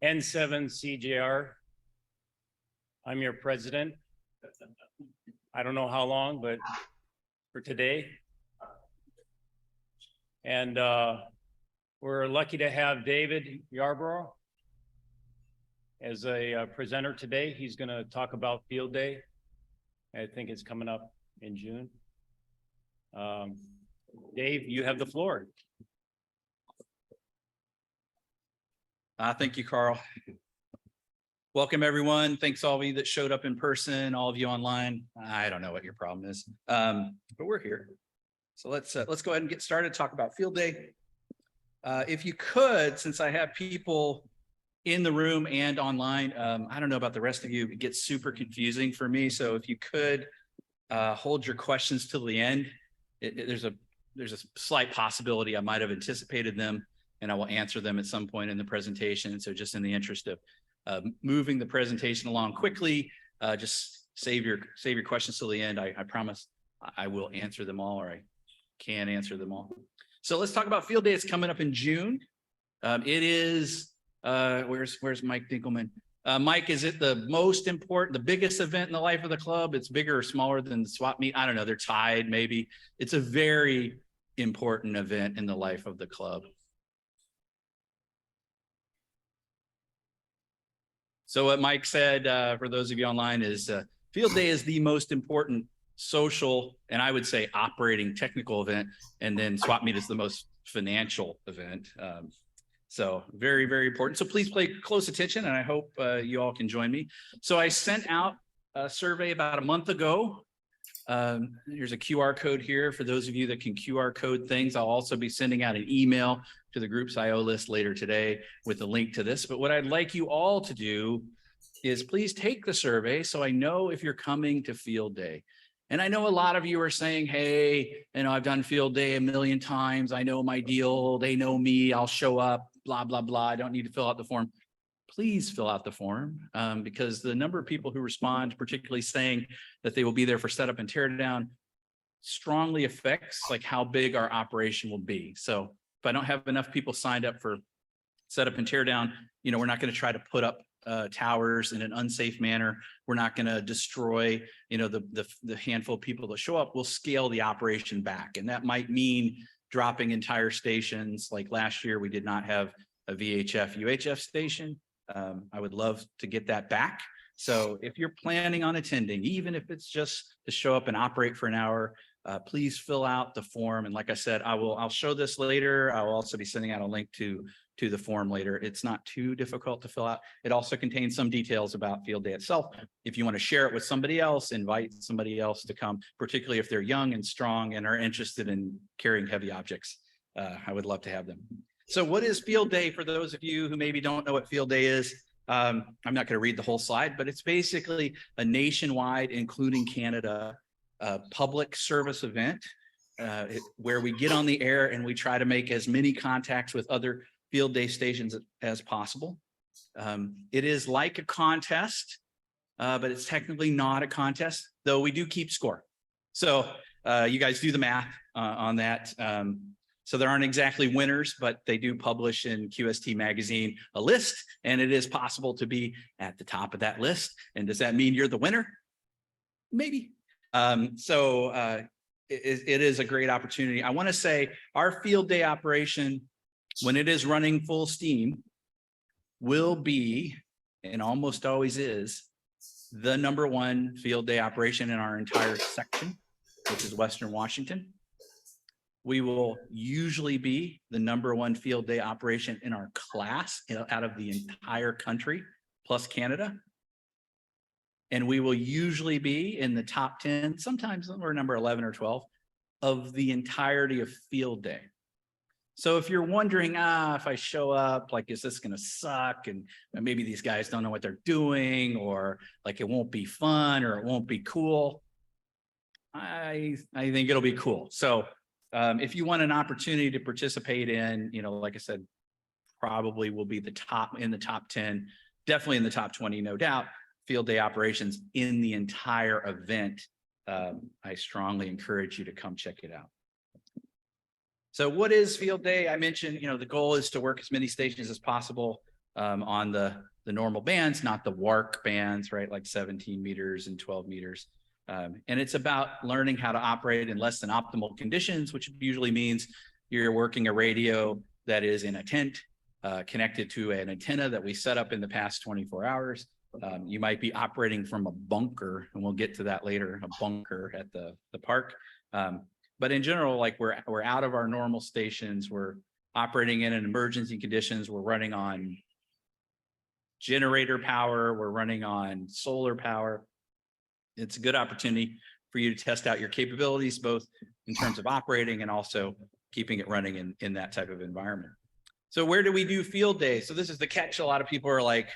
N7CJR. I'm your president. I don't know how long, but for today. And we're lucky to have David Yarbrough as a presenter today. He's going to talk about Field Day. I think it's coming up in June. Dave, you have the floor. Thank you, Carl. Welcome, everyone. Thanks all of you that showed up in person, all of you online. I don't know what your problem is, but we're here. So let's go ahead and get started, talk about Field Day. If you could, since I have people in the room and online, I don't know about the rest of you, it gets super confusing for me. So if you could hold your questions till the end, there's a slight possibility I might have anticipated them, and I will answer them at some point in the presentation. So just in the interest of moving the presentation along quickly, just save your questions till the end. I promise I will answer them all, or I can answer them all. So let's talk about Field Day. It's coming up in June. It is, where's Mike Dinkelman? Mike, is it the most important, the biggest event in the life of the club? It's bigger or smaller than the swap meet? I don't know. They're tied, maybe. It's a very important event in the life of the club. So what Mike said, for those of you online, is Field Day is the most important social, and I would say operating technical event, and then swap meet is the most financial event. So very, very important. So please pay close attention, and I hope you all can join me. So I sent out a survey about a month ago. Here's a QR code here for those of you that can QR code things. I'll also be sending out an email to the group's IO list later today with a link to this. But what I'd like you all to do is please take the survey so I know if you're coming to Field Day. And I know a lot of you are saying, hey, I've done Field Day a million times. I know my deal. They know me. I'll show up, blah, blah, blah. I don't need to fill out the form. Please fill out the form, because the number of people who respond, particularly saying that they will be there for setup and teardown, strongly affects like how big our operation will be. So if I don't have enough people signed up for setup and teardown, we're not going to try to put up towers in an unsafe manner. We're not going to destroy, the handful of people that show up. We'll scale the operation back, and that might mean dropping entire stations. Like last year, we did not have a VHF UHF station. I would love to get that back. So if you're planning on attending, even if it's just to show up and operate for an hour, please fill out the form. And like I said, I'll show this later. I will also be sending out a link to the form later. It's not too difficult to fill out. It also contains some details about Field Day itself. If you want to share it with somebody else, invite somebody else to come, particularly if they're young and strong and are interested in carrying heavy objects. I would love to have them. So what is Field Day for those of you who maybe don't know what Field Day is? I'm not going to read the whole slide, but it's basically a nationwide, including Canada, public service event where we get on the air and we try to make as many contacts with other Field Day stations as possible. It is like a contest, but it's technically not a contest, though we do keep score. So you guys do the math on that. So there aren't exactly winners, but they do publish in QST magazine a list, and it is possible to be at the top of that list. And does that mean you're the winner? Maybe. It is a great opportunity. I want to say our Field Day operation, when it is running full steam, will be, and almost always is, the #1 Field Day operation in our entire section, which is Western Washington. We will usually be the #1 Field Day operation in our class out of the entire country, plus Canada. And we will usually be in the top 10, sometimes we're number 11 or 12, of the entirety of Field Day. So if you're wondering, if I show up, like, is this going to suck? And maybe these guys don't know what they're doing, or like it won't be fun, or it won't be cool. I think it'll be cool. So if you want an opportunity to participate in, like I said, probably will be in the top 10, definitely in the top 20, no doubt, Field Day operations in the entire event. I strongly encourage you to come check it out. So what is field day? I mentioned, the goal is to work as many stations as possible on the normal bands, not the WARC bands, right? Like 17 meters and 12 meters. And it's about learning how to operate in less than optimal conditions, which usually means you're working a radio that is in a tent, connected to an antenna that we set up in the past 24 hours. You might be operating from a bunker, and we'll get to that later, a bunker at the park. But in general, like we're out of our normal stations. We're operating in an emergency conditions. We're running on generator power. We're running on solar power. It's a good opportunity for you to test out your capabilities, both in terms of operating and also keeping it running in that type of environment. So where do we do field day? So this is the catch. A lot of people are like,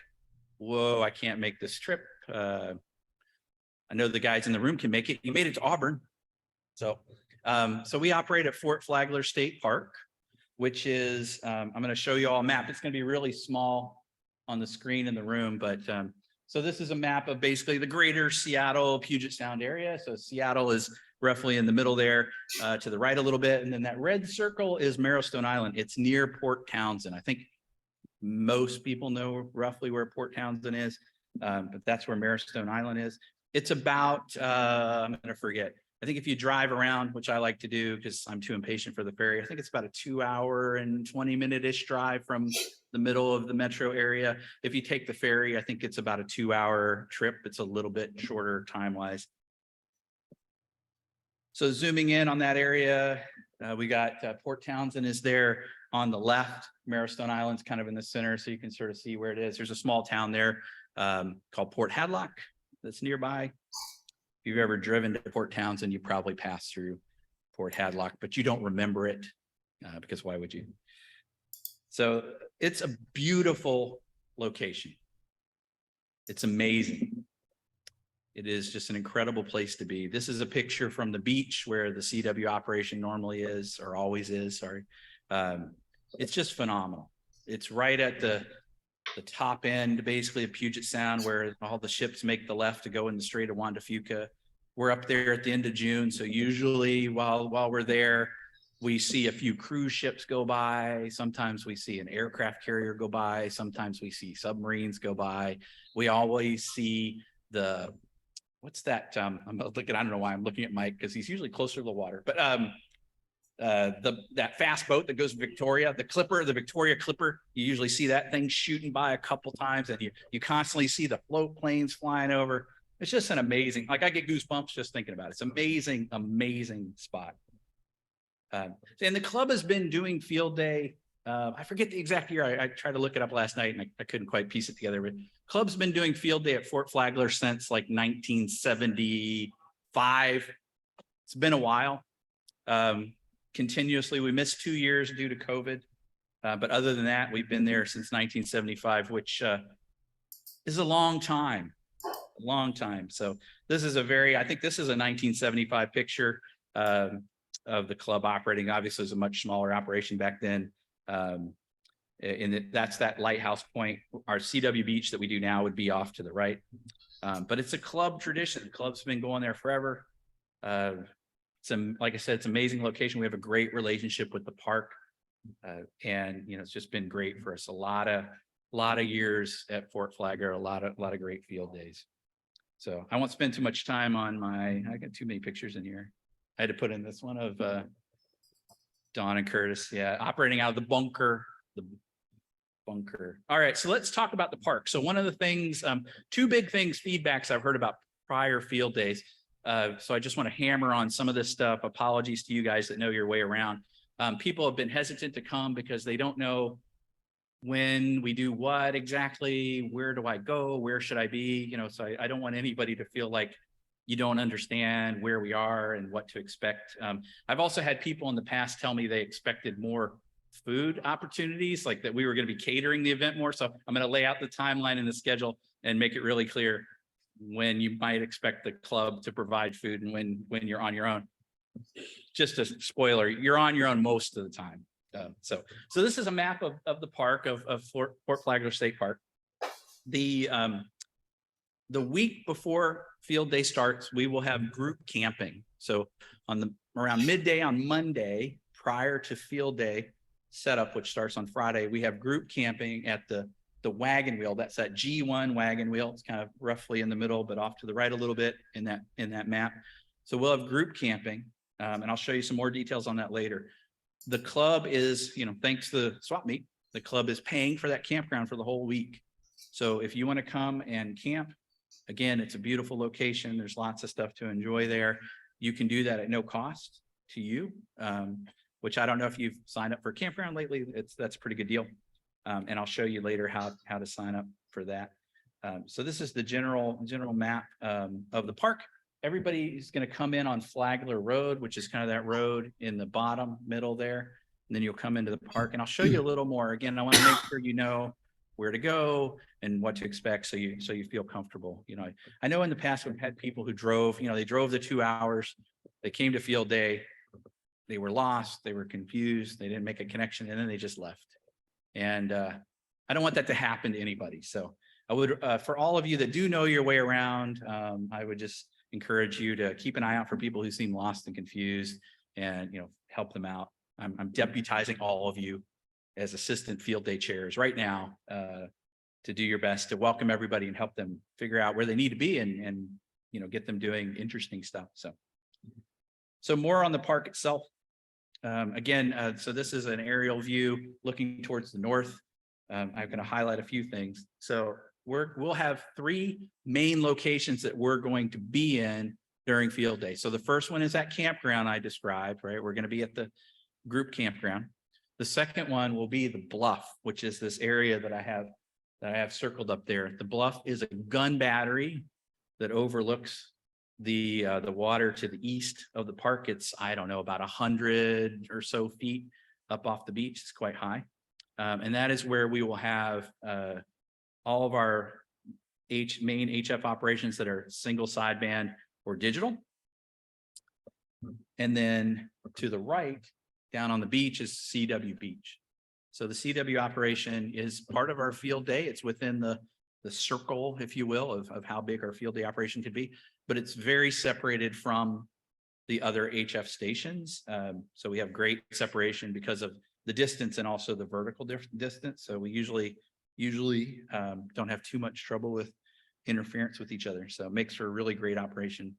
whoa, I can't make this trip. I know the guys in the room can make it. You made it to Auburn. So we operate at Fort Flagler State Park, which is, I'm going to show you all a map. It's going to be really small on the screen in the room, but so this is a map of basically the greater Seattle, Puget Sound area. So Seattle is roughly in the middle there, to the right a little bit. And then that red circle is Marrowstone Island. It's near Port Townsend. I think most people know roughly where Port Townsend is, but that's where Marrowstone Island is. It's about, I'm going to forget. I think if you drive around, which I like to do because I'm too impatient for the ferry, I think it's about a 2-hour and 20-minute-ish drive from the middle of the metro area. If you take the ferry, I think it's about a 2-hour trip. It's a little bit shorter time-wise. So zooming in on that area, we got Port Townsend is there on the left. Marrowstone Island's kind of in the center, so you can sort of see where it is. There's a small town there called Port Hadlock that's nearby. If you've ever driven to Port Townsend, you probably passed through Port Hadlock, but you don't remember it because why would you? So it's a beautiful location. It's amazing. It is just an incredible place to be. This is a picture from the beach where the CW operation normally is, or always is, sorry. It's just phenomenal. It's right at the top end, basically, of Puget Sound, where all the ships make the left to go in the Strait of Juan de Fuca. We're up there at the end of June, so usually while we're there, we see a few cruise ships go by. Sometimes we see an aircraft carrier go by. Sometimes we see submarines go by. We always see what's that? I'm looking. I don't know why I'm looking at Mike because he's usually closer to the water. But that fast boat that goes to Victoria, the Victoria Clipper, you usually see that thing shooting by a couple times, and you constantly see the float planes flying over. It's just an amazing, like I get goosebumps just thinking about it. It's amazing, amazing spot. And the club has been doing field day. I forget the exact year. I tried to look it up last night and I couldn't quite piece it together, but club's been doing field day at Fort Flagler since like 1975. It's been a while. Continuously. We missed 2 years due to COVID. But other than that, we've been there since 1975, which is a long time. So this is I think this is a 1975 picture of the club operating. Obviously, it was a much smaller operation back then. That's that lighthouse point. Our CW beach that we do now would be off to the right. But it's a club tradition. The club's been going there forever. Like I said, it's an amazing location. We have a great relationship with the park. And it's just been great for us. A lot of years at Fort Flagler, a lot of great field days. So I won't spend too much time on I got too many pictures in here. I had to put in this one of Don and Curtis. Yeah, operating out of the bunker. All right, so let's talk about the park. So one of the things, two big things, feedbacks I've heard about prior field days. So I just want to hammer on some of this stuff. Apologies to you guys that know your way around. People have been hesitant to come because they don't know when we do what exactly, where do I go, where should I be? So I don't want anybody to feel like you don't understand where we are and what to expect. I've also had people in the past tell me they expected more food opportunities, like that we were going to be catering the event more. So I'm going to lay out the timeline and the schedule and make it really clear when you might expect the club to provide food and when you're on your own. Just a spoiler, you're on your own most of the time. So this is a map of the park of Fort Flagler State Park. The week before field day starts, we will have group camping. So around midday on Monday, prior to field day setup, which starts on Friday, we have group camping at the wagon wheel. That's that G1 wagon wheel. It's kind of roughly in the middle, but off to the right a little bit in that map. So we'll have group camping, and I'll show you some more details on that later. The club is, thanks to the swap meet, the club is paying for that campground for the whole week. So if you want to come and camp, again, it's a beautiful location. There's lots of stuff to enjoy there. You can do that at no cost to you, which I don't know if you've signed up for a campground lately. That's a pretty good deal. And I'll show you later how to sign up for that. So this is the general map of the park. Everybody is going to come in on Flagler Road, which is kind of that road in the bottom middle there. And then you'll come into the park, and I'll show you a little more. Again, I want to make sure you know where to go and what to expect, so you feel comfortable. I know in the past we've had people who drove. They drove the 2 hours. They came to field day. They were lost. They were confused. They didn't make a connection, and then they just left. And I don't want that to happen to anybody. So I would, for all of you that do know your way around, I would just encourage you to keep an eye out for people who seem lost and confused, and help them out. I'm deputizing all of you as assistant field day chairs right now to do your best to welcome everybody and help them figure out where they need to be and get them doing interesting stuff. So more on the park itself. Again, so this is an aerial view looking towards the north. I'm going to highlight a few things. So we'll have 3 main locations that we're going to be in during field day. So the first one is that campground I described, right? We're going to be at the group campground. The second one will be the bluff, which is this area that I have circled up there. The bluff is a gun battery that overlooks the water to the east of the park. It's, I don't know, about 100 or so feet up off the beach. It's quite high. And that is where we will have all of our main HF operations that are single sideband or digital. And then to the right, down on the beach, is CW Beach. So the CW operation is part of our field day. It's within the circle, if you will, of how big our field day operation could be, but it's very separated from the other HF stations. So we have great separation because of the distance and also the vertical distance. So we usually don't have too much trouble with interference with each other. So it makes for a really great operation,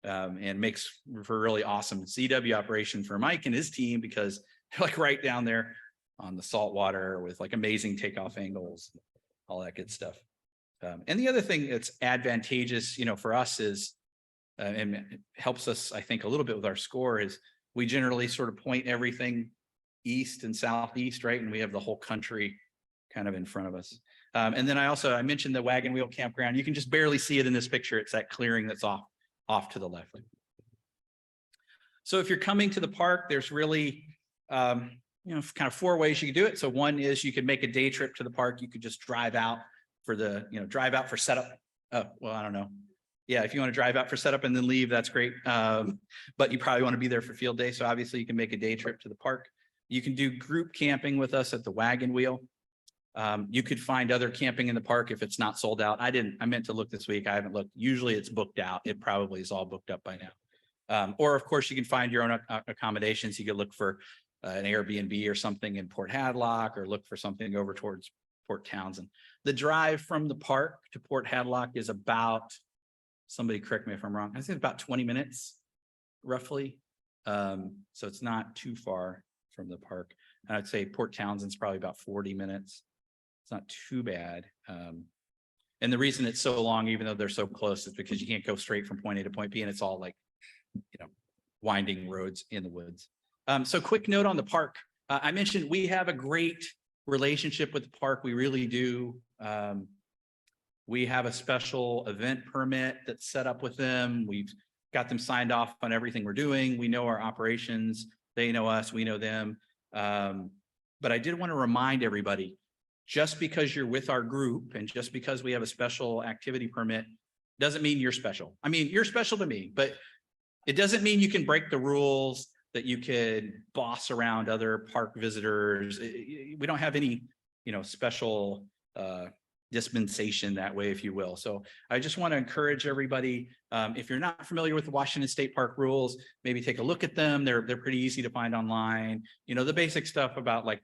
and makes for a really awesome CW operation for Mike and his team, because they're like right down there on the salt water with like amazing takeoff angles, all that good stuff. And the other thing that's advantageous, for us is, and it helps us, I think, a little bit with our score, is we generally sort of point everything east and southeast, right? And we have the whole country kind of in front of us. And then I mentioned the wagon wheel campground. You can just barely see it in this picture. It's that clearing that's off to the left. So if you're coming to the park, there's really, kind of 4 ways you can do it. So one is you could make a day trip to the park. You could just drive out for setup. Oh, well, I don't know. Yeah, if you want to drive out for setup and then leave, that's great. But you probably want to be there for field day. So obviously you can make a day trip to the park. You can do group camping with us at the wagon wheel. You could find other camping in the park if it's not sold out. I meant to look this week. I haven't looked. Usually it's booked out. It probably is all booked up by now. Or of course you can find your own accommodations. You could look for an Airbnb or something in Port Hadlock, or look for something over towards Port Townsend. The drive from the park to Port Hadlock is about, somebody correct me if I'm wrong, I think it's about 20 minutes roughly. So it's not too far from the park. And I'd say Port Townsend's probably about 40 minutes. It's not too bad. And the reason it's so long, even though they're so close, is because you can't go straight from point A to point B, and it's all like, winding roads in the woods. So quick note on the park. I mentioned we have a great relationship with the park. We really do. We have a special event permit that's set up with them. We've got them signed off on everything we're doing. We know our operations. They know us. We know them. But I did want to remind everybody, just because you're with our group and just because we have a special activity permit doesn't mean you're special. I mean, you're special to me, but it doesn't mean you can break the rules, that you could boss around other park visitors. We don't have any, special dispensation that way, if you will. So I just want to encourage everybody, if you're not familiar with the Washington State Park rules, maybe take a look at them. They're pretty easy to find online. You know, the basic stuff about like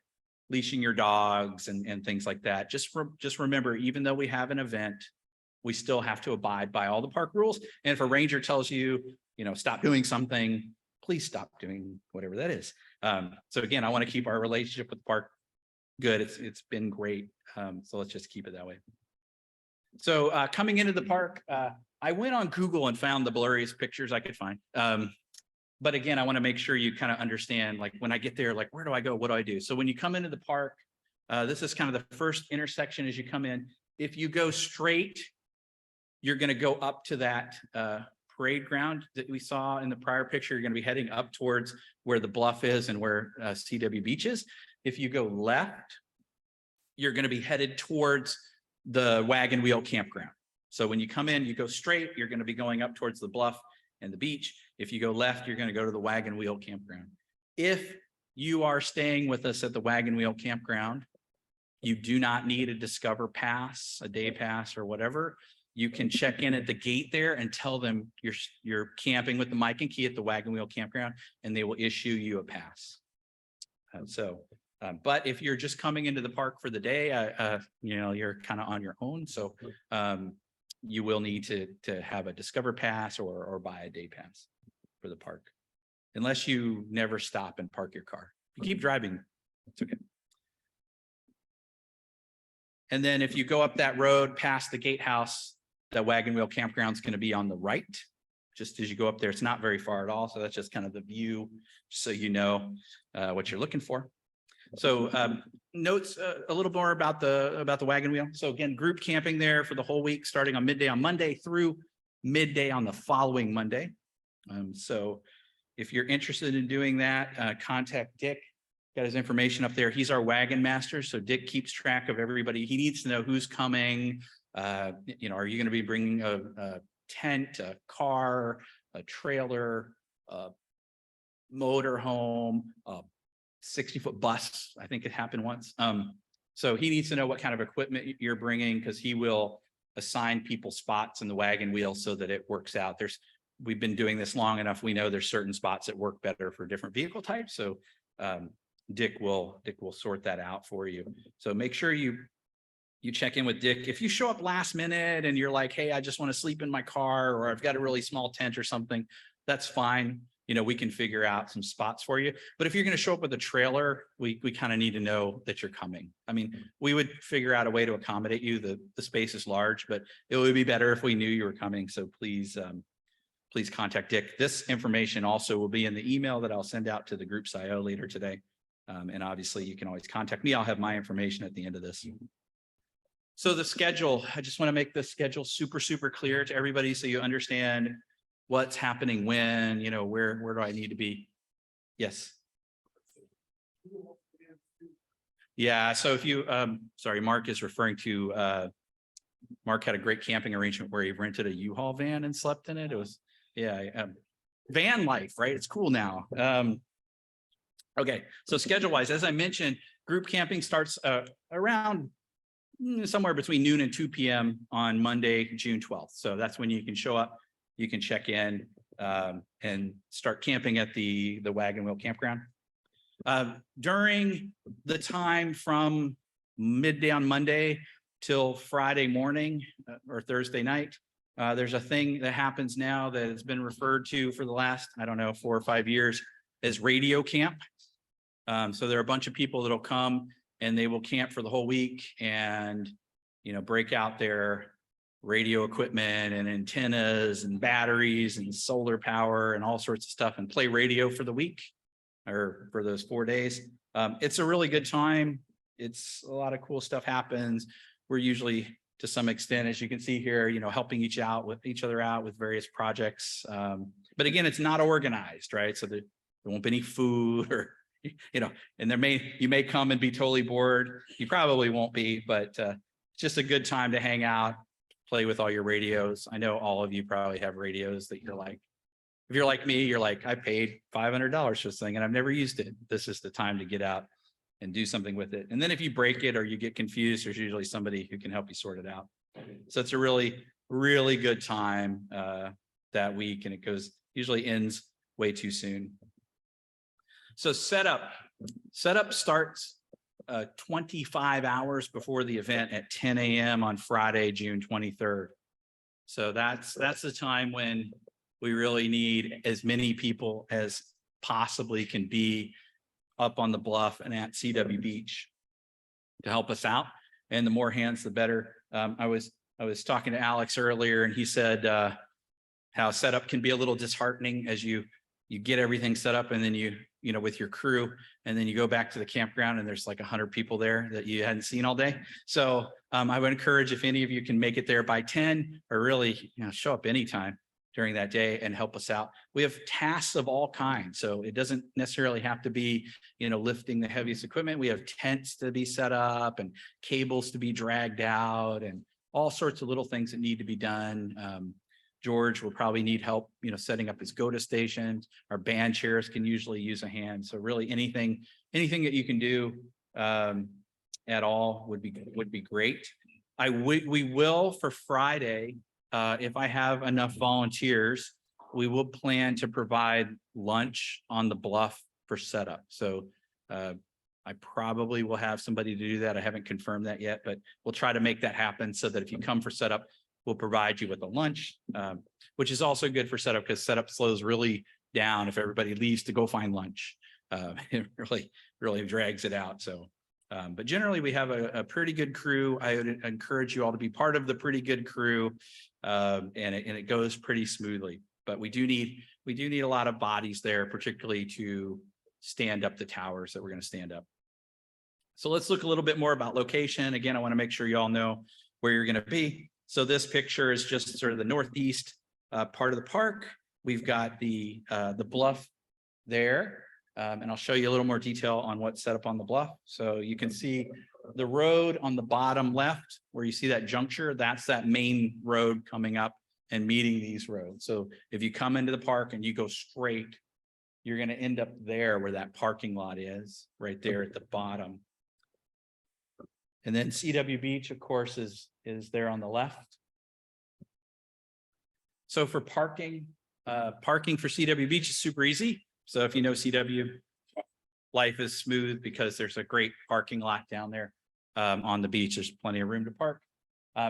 leashing your dogs and things like that. Just remember, even though we have an event, we still have to abide by all the park rules. And if a ranger tells you, you know, stop doing something, please stop doing whatever that is. So again, I want to keep our relationship with the park good. It's been great. So let's just keep it that way. So coming into the park, I went on Google and found the blurriest pictures I could find. But again, I want to make sure you kind of understand, like when I get there, like, where do I go? What do I do? So when you come into the park, this is kind of the first intersection as you come in. If you go straight, you're going to go up to that parade ground that we saw in the prior picture. You're going to be heading up towards where the bluff is and where CW Beach is. If you go left, you're going to be headed towards the Wagon Wheel Campground. So when you come in, you go straight, you're going to be going up towards the bluff and the beach. If you go left, you're going to go to the Wagon Wheel Campground. If you are staying with us at the Wagon Wheel Campground, you do not need a Discover Pass, a day pass or whatever. You can check in at the gate there and tell them you're camping with the mic and key at the Wagon Wheel Campground, and they will issue you a pass. But if you're just coming into the park for the day, you know, you're kind of on your own. So you will need to have a Discover Pass or buy a day pass for the park, unless you never stop and park your car. If you keep driving, it's okay. And then if you go up that road past the gatehouse, the Wagon Wheel Campground is going to be on the right. Just as you go up there, it's not very far at all. So that's just kind of the view, just so you know what you're looking for. So notes a little more about the Wagon Wheel. So again, group camping there for the whole week, starting on midday on Monday through midday on the following Monday. So if you're interested in doing that, contact Dick. Got his information up there. He's our wagon master. So Dick keeps track of everybody. He needs to know who's coming. You know, are you going to be bringing a tent, a car, a trailer, a motorhome, a 60-foot bus? I think it happened once. So he needs to know what kind of equipment you're bringing, because he will assign people spots in the wagon wheel so that it works out. We've been doing this long enough. We know there's certain spots that work better for different vehicle types. So Dick will sort that out for you. So make sure you check in with Dick. If you show up last minute and you're like, hey, I just want to sleep in my car, or I've got a really small tent or something, that's fine. You know, we can figure out some spots for you. But if you're going to show up with a trailer, we kind of need to know that you're coming. I mean, we would figure out a way to accommodate you. The space is large, but it would be better if we knew you were coming. So please contact Dick. This information also will be in the email that I'll send out to the group's IO later today. And obviously you can always contact me. I'll have my information at the end of this. So the schedule, I just want to make the schedule super, super clear to everybody so you understand what's happening when, you know, where do I need to be? Yes. Yeah. So if you, sorry, Mark is referring to, Mark had a great camping arrangement where he rented a U-Haul van and slept in it. It was, yeah, van life, right? It's cool now. Okay. So schedule wise, as I mentioned, group camping starts around somewhere between noon and 2 p.m. on Monday, June 12th. So that's when you can show up. You can check in and start camping at the Wagon Wheel Campground. During the time from midday on Monday till Friday morning or Thursday night, there's a thing that happens now that has been referred to for the last, I don't know, 4 or 5 years as radio camp. So there are a bunch of people that'll come and they will camp for the whole week and, you know, break out their radio equipment and antennas and batteries and solar power and all sorts of stuff and play radio for the week or for those 4 days. It's a really good time. It's a lot of cool stuff happens. We're usually, to some extent, as you can see here, you know, helping each other out with various projects. But again, it's not organized, right? So there won't be any food or, you know, and you may come and be totally bored. You probably won't be, but it's just a good time to hang out, play with all your radios. I know all of you probably have radios that you're like, if you're like me, you're like, I paid $500 for this thing and I've never used it. This is the time to get out do something with it. And then if you break it or you get confused, there's usually somebody who can help you sort it out. So it's a really, really good time that week, and it usually ends way too soon. So setup starts 25 hours before the event at 10 a.m. on Friday, June 23rd. So that's the time when we really need as many people as possibly can be up on the bluff and at CW Beach to help us out. And the more hands, the better. I was talking to Alex earlier, and he said how setup can be a little disheartening as you get everything set up, and then you with your crew, and then you go back to the campground and there's like 100 people there that you hadn't seen all day. So I would encourage, if any of you can make it there by 10, or really show up anytime during that day and help us out. We have tasks of all kinds, so it doesn't necessarily have to be lifting the heaviest equipment. We have tents to be set up and cables to be dragged out and all sorts of little things that need to be done. George will probably need help, setting up his GOTA stations. Our band chairs can usually use a hand. So really anything that you can do at all would be great. We will for Friday, if I have enough volunteers, we will plan to provide lunch on the bluff for setup. So I probably will have somebody to do that. I haven't confirmed that yet, but we'll try to make that happen so that if you come for setup, we'll provide you with a lunch, which is also good for setup because setup slows really down if everybody leaves to go find lunch. It really drags it out. So, but generally we have a pretty good crew. I would encourage you all to be part of the pretty good crew, and it goes pretty smoothly. But we do need a lot of bodies there, particularly to stand up the towers that we're going to stand up. So let's look a little bit more about location. Again, I want to make sure you all know where you're going to be. So this picture is just sort of the northeast part of the park. We've got the bluff there, and I'll show you a little more detail on what's set up on the bluff. So you can see the road on the bottom left, where you see that juncture. That's that main road coming up and meeting these roads. So if you come into the park and you go straight, you're going to end up there where that parking lot is, right there at the bottom. And then CW Beach, of course, is there on the left. So for parking for CW Beach is super easy. So if you know CW, life is smooth because there's a great parking lot down there on the beach. There's plenty of room to park.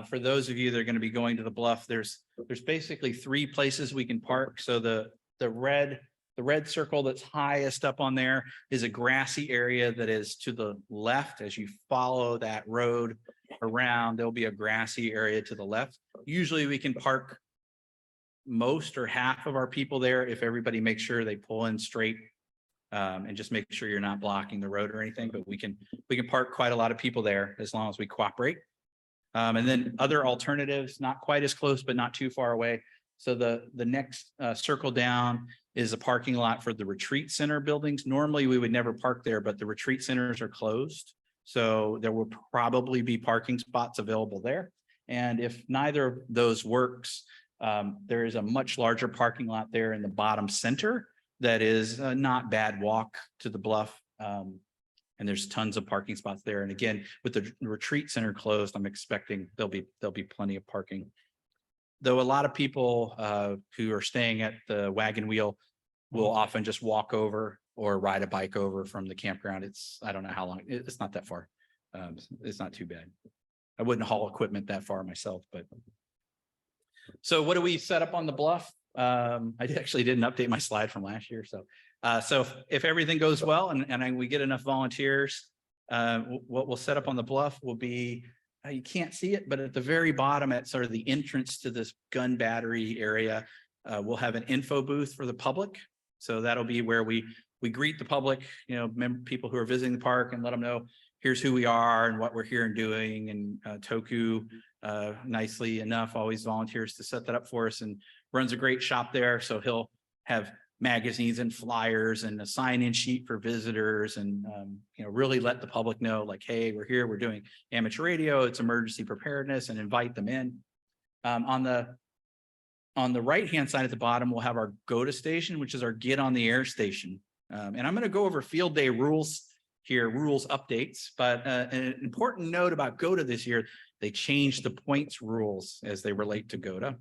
For those of you that are going to be going to the bluff, there's basically 3 places we can park. So the red circle that's highest up on there is a grassy area that is to the left. As you follow that road around, there'll be a grassy area to the left. Usually we can park most or half of our people there if everybody makes sure they pull in straight and just make sure you're not blocking the road or anything. But we can park quite a lot of people there as long as we cooperate. And then other alternatives, not quite as close, but not too far away. So the next circle down is a parking lot for the retreat center buildings. Normally we would never park there, but the retreat centers are closed. So there will probably be parking spots available there. And if neither of those works, there is a much larger parking lot there in the bottom center that is not bad walk to the bluff. And there's tons of parking spots there. And again, with the retreat center closed, I'm expecting there'll be plenty of parking. Though a lot of people who are staying at the Wagon Wheel will often just walk over or ride a bike over from the campground. I don't know how long, it's not that far. It's not too bad. I wouldn't haul equipment that far myself, but. So what do we set up on the bluff? I actually didn't update my slide from last year. So if everything goes well and we get enough volunteers, what we'll set up on the bluff will be, you can't see it, but at the very bottom at sort of the entrance to this gun battery area, we'll have an info booth for the public. So that'll be where we greet the public, people who are visiting the park, and let them know here's who we are and what we're here and doing. And Toku, nicely enough, always volunteers to set that up for us and runs a great shop there. So he'll have magazines and flyers and a sign-in sheet for visitors, and really let the public know, like, hey, we're here, we're doing amateur radio, it's emergency preparedness, and invite them in. On the right-hand side at the bottom, we'll have our GOTA station, which is our get on the air station. And I'm going to go over field day rules here, rules updates, but an important note about GOTA this year, they changed the points rules as they relate to GOTA.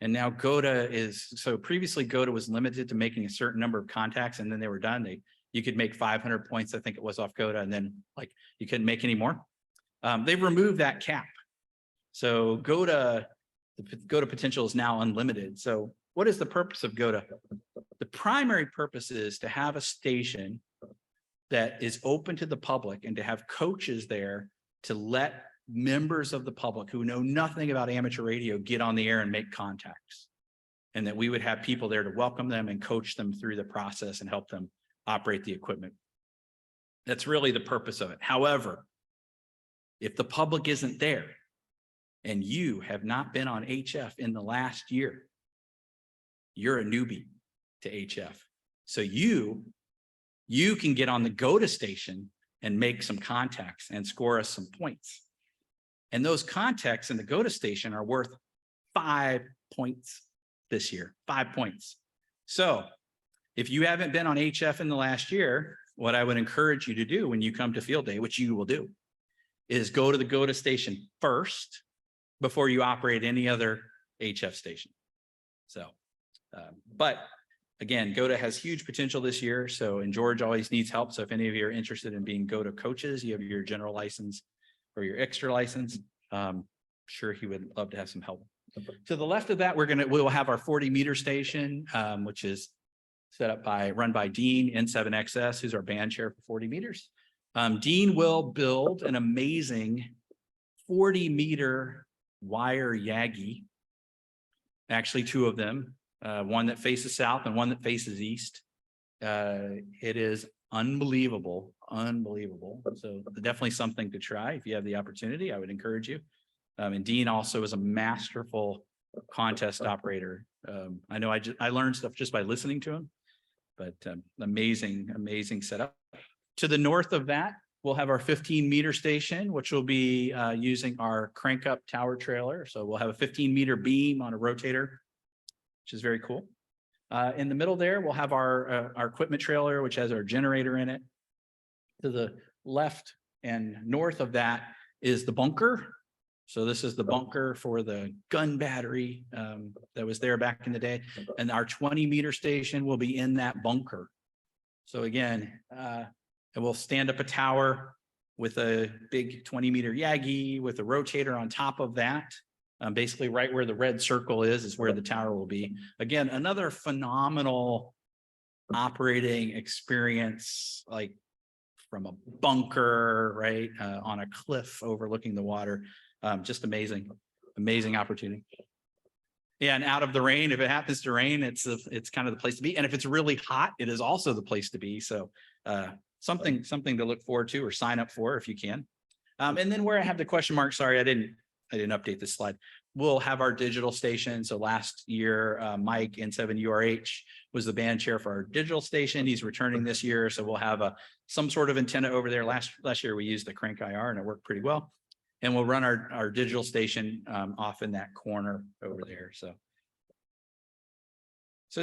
And now GOTA is, so previously GOTA was limited to making a certain number of contacts and then they were done. You could make 500 points, I think it was, off GOTA, and then like you couldn't make any more. They've removed that cap. So GOTA, the GOTA potential is now unlimited. So what is the purpose of GOTA? The primary purpose is to have a station that is open to the public and to have coaches there to let members of the public who know nothing about amateur radio get on the air and make contacts. And that we would have people there to welcome them and coach them through the process and help them operate the equipment. That's really the purpose of it. However, if the public isn't there and you have not been on HF in the last year, you're a newbie to HF. So you can get on the GOTA station and make some contacts and score us some points. And those contacts in the GOTA station are worth 5 points this year, 5 points. So if you haven't been on HF in the last year, what I would encourage you to do when you come to field day, which you will do, is go to the GOTA station first before you operate any other HF station. So, but again, GOTA has huge potential this year. So, and George always needs help. So if any of you are interested in being GOTA coaches, you have your general license or your extra license, sure he would love to have some help. To the left of that, we'll have our 40-meter station, which is run by Dean N7XS, who's our band chair for 40 meters. Dean will build an amazing 40-meter wire Yagi, actually 2 of them, one that faces south and one that faces east. It is unbelievable. So definitely something to try. If you have the opportunity, I would encourage you. And Dean also is a masterful contest operator. I know I learned stuff just by listening to him, but amazing setup. To the north of that, we'll have our 15-meter station, which will be using our crank up tower trailer. So we'll have a 15-meter beam on a rotator, which is very cool. In the middle there, we'll have our equipment trailer, which has our generator in it. To the left and north of that is the bunker. So this is the bunker for the gun battery that was there back in the day. And our 20-meter station will be in that bunker. So again, and we'll stand up a tower with a big 20-meter Yagi with a rotator on top of that. Basically right where the red circle is where the tower will be. Again, another phenomenal operating experience, like from a bunker, right, on a cliff overlooking the water. Just amazing opportunity. And out of the rain, if it happens to rain, it's kind of the place to be. And if it's really hot, it is also the place to be. So something to look forward to or sign up for if you can. And then where I have the question mark, sorry, I didn't update this slide. We'll have our digital station. So last year, Mike N7URH was the band chair for our digital station. He's returning this year. So we'll have some sort of antenna over there. Last year, we used the crank IR and it worked pretty well. And we'll run our digital station off in that corner over there. So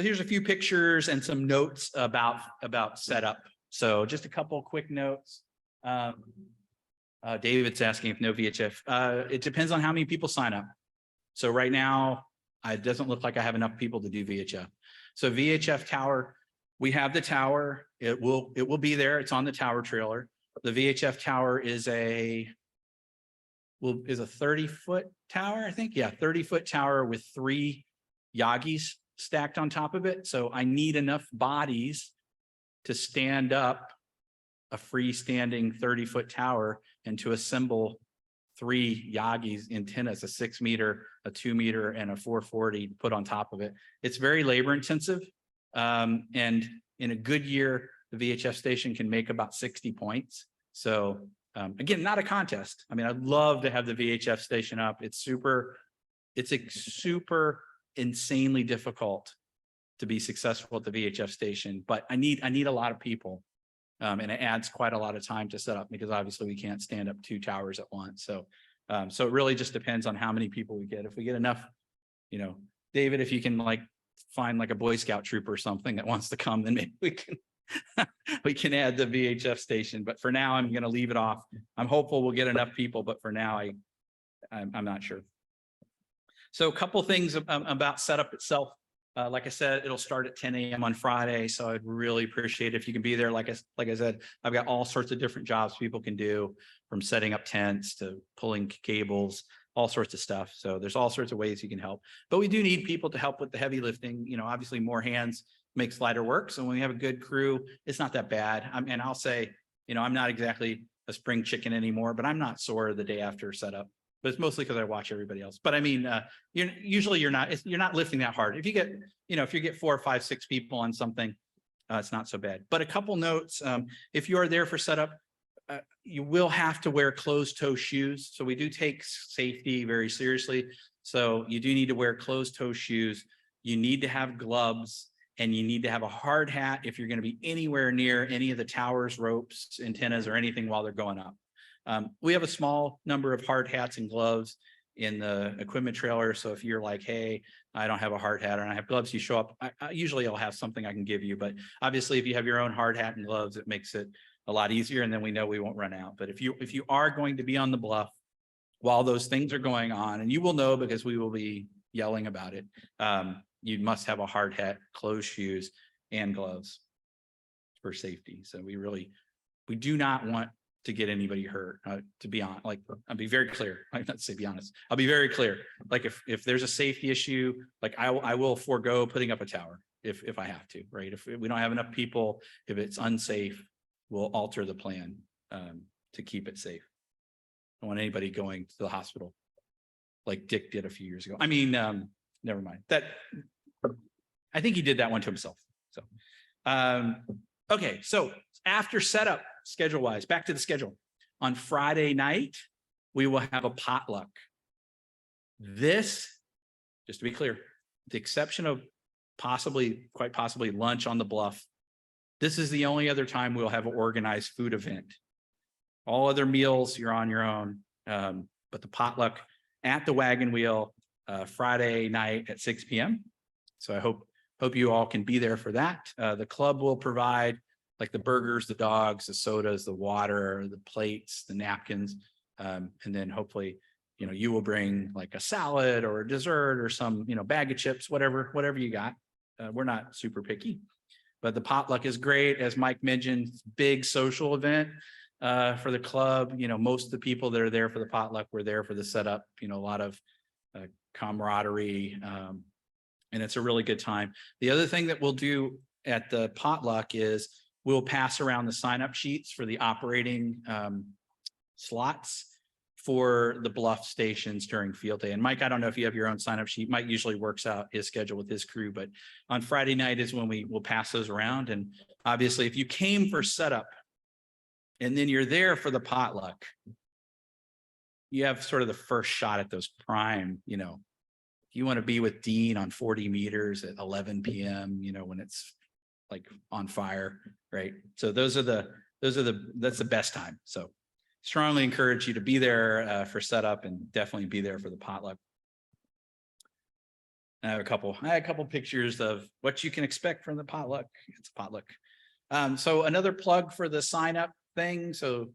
here's a few pictures and some notes about setup. So just a couple quick notes. David's asking if no VHF. It depends on how many people sign up. So right now, it doesn't look like I have enough people to do VHF. So VHF tower, we have the tower. It will be there. It's on the tower trailer. The VHF tower is a 30-foot tower, I think. Yeah, 30-foot tower with 3 Yagis stacked on top of it. So I need enough bodies to stand up a freestanding 30-foot tower and to assemble 3 Yagis antennas, a 6-meter, a 2-meter, and a 440 put on top of it. It's very labor intensive. And in a good year, the VHF station can make about 60 points. So again, not a contest. I mean, I'd love to have the VHF station up. It's super insanely difficult to be successful at the VHF station, but I need a lot of people. And it adds quite a lot of time to set up because obviously we can't stand up 2 towers at once. So it really just depends on how many people we get. If we get enough, David, if you can find a Boy Scout troop or something that wants to come, then maybe we can add the VHF station, but for now, I'm going to leave it off. I'm hopeful we'll get enough people, but for now, I'm not sure. So a couple things about setup itself. Like I said, it'll start at 10 a.m. on Friday. So I'd really appreciate if you can be there. Like I said, I've got all sorts of different jobs people can do, from setting up tents to pulling cables, all sorts of stuff. So there's all sorts of ways you can help. But we do need people to help with the heavy lifting. You know, obviously more hands makes lighter work. So when we have a good crew, it's not that bad. And I'll say, you know, I'm not exactly a spring chicken anymore, but I'm not sore the day after setup. But it's mostly because I watch everybody else. But I mean, you're not lifting that hard. If you get, you know, if you get 4 or 5, 6 people on something, it's not so bad. But a couple notes, if you are there for setup, you will have to wear closed-toe shoes. So we do take safety very seriously. So you do need to wear closed-toe shoes. You need to have gloves, and you need to have a hard hat if you're going to be anywhere near any of the towers, ropes, antennas, or anything while they're going up. We have a small number of hard hats and gloves in the equipment trailer. So if you're like, hey, I don't have a hard hat or I have gloves, you show up. Usually I'll have something I can give you. But obviously, if you have your own hard hat and gloves, it makes it a lot easier. And then we know we won't run out. But if you are going to be on the bluff while those things are going on, and you will know because we will be yelling about it, you must have a hard hat, closed shoes, and gloves for safety. So we do not want to get anybody hurt, to be honest. Like, I'll be very clear. I'm not to say be honest. I'll be very clear. Like if there's a safety issue, like I will forego putting up a tower if I have to, right? If we don't have enough people, if it's unsafe, we'll alter the plan to keep it safe. I don't want anybody going to the hospital like Dick did a few years ago. I mean, never mind. I think he did that one to himself. So, okay. So after setup, schedule-wise, back to the schedule. On Friday night, we will have a potluck. This, just to be clear, with the exception of quite possibly lunch on the bluff, this is the only other time we'll have an organized food event. All other meals, you're on your own. But the potluck at the Wagon Wheel, Friday night at 6 p.m. So I hope you all can be there for that. The club will provide like the burgers, the dogs, the sodas, the water, the plates, the napkins. And then hopefully, you know, you will bring like a salad or a dessert or some, you know, bag of chips, whatever you got. We're not super picky, but the potluck is great. As Mike mentioned, big social event for the club. You know, most of the people that are there for the potluck were there for the setup, you know, a lot of camaraderie. And it's a really good time. The other thing that we'll do at the potluck is we'll pass around the sign-up sheets for the operating slots for the bluff stations during field day. And Mike, I don't know if you have your own sign-up sheet. Mike usually works out his schedule with his crew, but on Friday night is when we will pass those around. And obviously, if you came for setup and then you're there for the potluck, you have sort of the first shot at those prime, you know, you want to be with Dean on 40 meters at 11 p.m., you know, when it's like on fire, right? So that's the best time. So strongly encourage you to be there for setup and definitely be there for the potluck. I had a couple pictures of what you can expect from the potluck. It's a potluck. So another plug for the sign up thing. So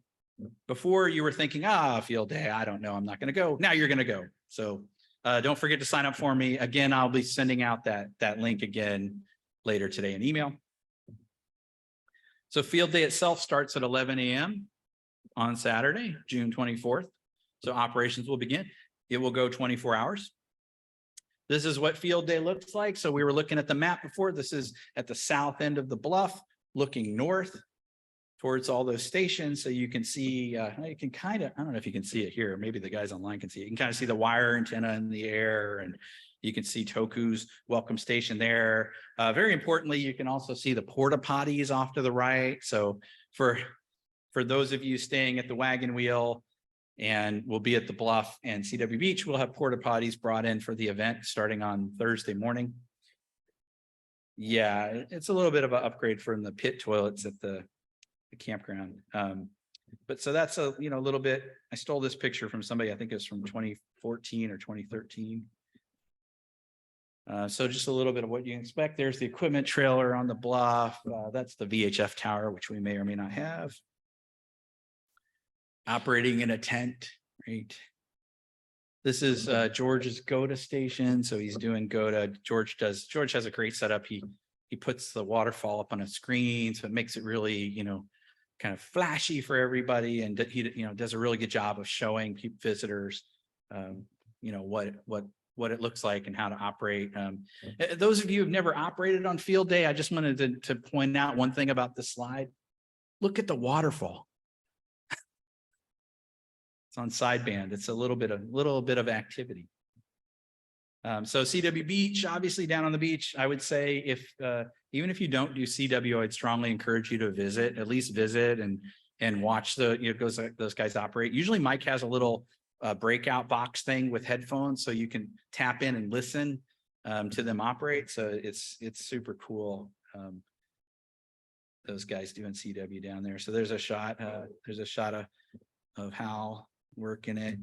before you were thinking, field day, I don't know, I'm not going to go. Now you're going to go. So don't forget to sign up for me. Again, I'll be sending out that link again later today in email. So field day itself starts at 11 a.m. on Saturday, June 24th. So operations will begin. It will go 24 hours. This is what field day looks like. So we were looking at the map before. This is at the south end of the bluff, looking north towards all those stations. So you can see, you can kind of, I don't know if you can see it here. Maybe the guys online can see it. You can kind of see the wire antenna in the air, and you can see Toku's welcome station there. Very importantly, you can also see the porta potties off to the right. So for those of you staying at the Wagon Wheel and we'll be at the Bluff and CW Beach, we'll have porta potties brought in for the event starting on Thursday morning. Yeah, it's a little bit of an upgrade from the pit toilets at the campground. But so that's a little bit. I stole this picture from somebody. I think it was from 2014 or 2013. So just a little bit of what you can expect. There's the equipment trailer on the bluff. That's the VHF tower, which we may or may not have. Operating in a tent, right? This is George's GOTA station. So he's doing GOTA. George has a great setup. He puts the waterfall up on a screen, so it makes it really, kind of flashy for everybody. And he, does a really good job of showing visitors, what it looks like and how to operate. Those of you who've never operated on field day, I just wanted to point out one thing about this slide. Look at the waterfall. It's on sideband. It's a little bit of activity. So CW Beach, obviously down on the beach, I would say even if you don't do CW, I'd strongly encourage you to at least visit and watch those guys operate. Usually Mike has a little breakout box thing with headphones, so you can tap in and listen to them operate. So it's super cool. Those guys doing CW down there. So there's a shot. Of Hal working it.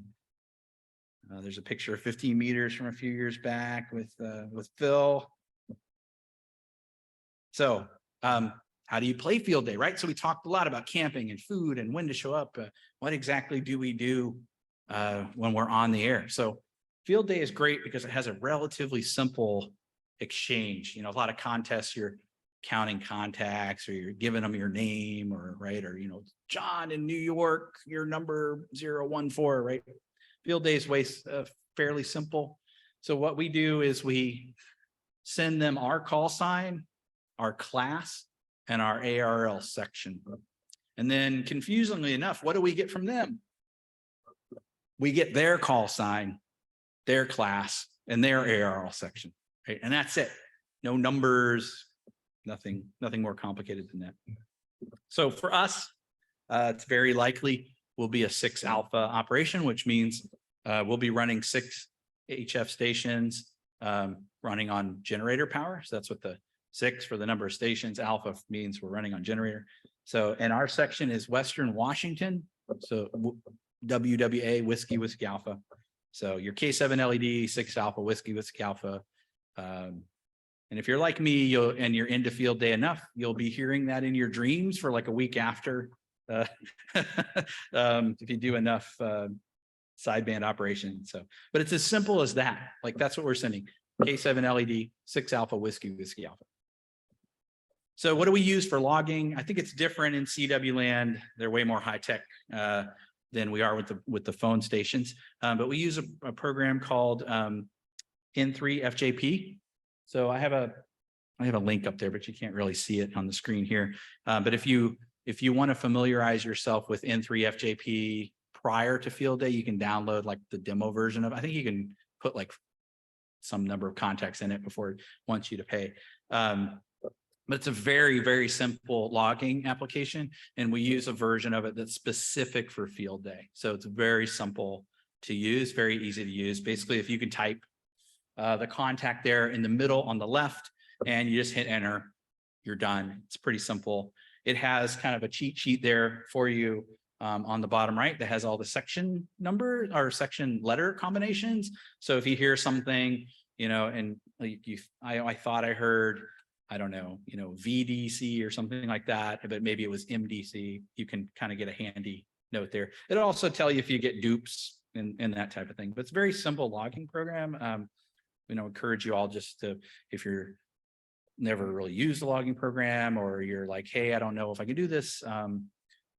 There's a picture of 15 meters from a few years back with Phil. So how do you play field day, right? So we talked a lot about camping and food and when to show up. What exactly do we do when we're on the air? So field day is great because it has a relatively simple exchange. A lot of contests, you're counting contacts or you're giving them your name or John in New York, your number 014, right? Field day is fairly simple. So what we do is we send them our call sign, our class, and our ARL section. And then confusingly enough, what do we get from them? We get their call sign, their class, and their ARL section, right? And that's it. No numbers, nothing more complicated than that. So for us, it's very likely will be a 6 alpha operation, which means we'll be running 6 HF stations running on generator power. So that's what the 6 for the number of stations. Alpha means we're running on generator. So, and our section is Western Washington. So WWA Whiskey Alpha. So your K7 LED, 6 alpha Whiskey Alpha. And if you're like me, and you're into field day enough, you'll be hearing that in your dreams for like a week after. If you do enough sideband operation. So, but it's as simple as that. Like that's what we're sending. K7 LED, 6 alpha Whiskey Alpha. So what do we use for logging? I think it's different in CW land. They're way more high tech than we are with the phone stations. But we use a program called N3FJP. So I have a link up there, but you can't really see it on the screen here. But if you want to familiarize yourself with N3FJP prior to field day, you can download like the demo version of it. I think you can put like some number of contacts in it before it wants you to pay. But it's a very, very simple logging application. And we use a version of it that's specific for field day. So it's very simple to use, very easy to use. Basically, if you can type the contact there in the middle on the left, and you just hit enter, you're done. It's pretty simple. It has kind of a cheat sheet there for you on the bottom right that has all the section number or section letter combinations. So if you hear something, and I thought I heard, I don't know, VDC or something like that, but maybe it was MDC, you can kind of get a handy note there. It'll also tell you if you get dupes and that type of thing. But it's a very simple logging program. Encourage you all just to, if you're never really used the logging program or you're like, hey, I don't know if I can do this,